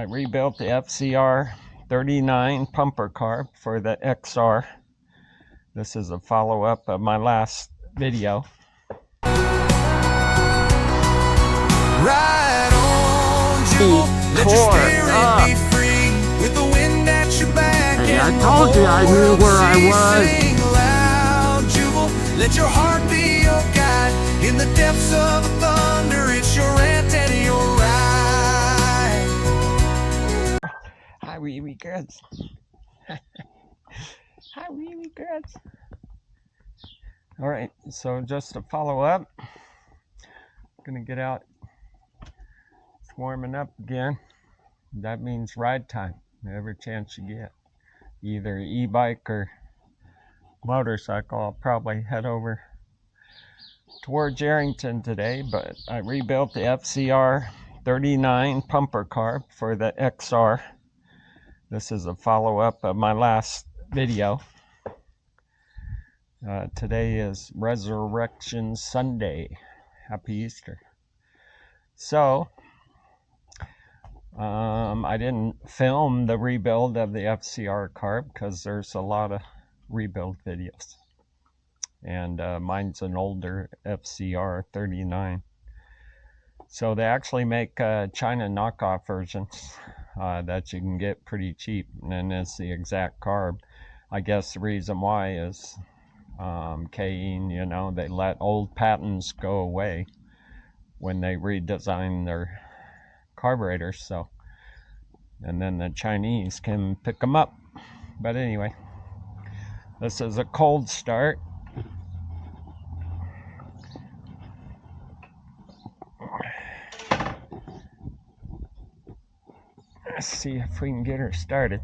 I rebuilt the FCR39 pumper carb for the XR. This is a follow-up of my last video. Ride on, Jewel. Let your spirit be free with the wind at your back. Hey, I told you I knew where I was. Sing loud, Jewel. Let your heart be your guide in the depths of the thunder. It's your rant and your ride. Hi, wee girls. Hi, wee girls. All right, so just to follow up, gonna get out. It's warming up again. That means ride time, every chance you get. Either e-bike or motorcycle. I'll probably head over towards Arrington today, but I rebuilt the FCR39 pumper carb for the XR. This is a follow-up of my last video. Today is Resurrection Sunday. Happy Easter. So, I didn't film the rebuild of the FCR carb because there's a lot of rebuild videos. And mine's an older FCR39. So they actually make China knockoff versions that you can get pretty cheap, and it's the exact carb. I guess the reason why is Kane, you know, they let old patents go away when they redesign their carburetors, so, and then the Chinese can pick them up. But anyway, this is a cold start. Let's see if we can get her started.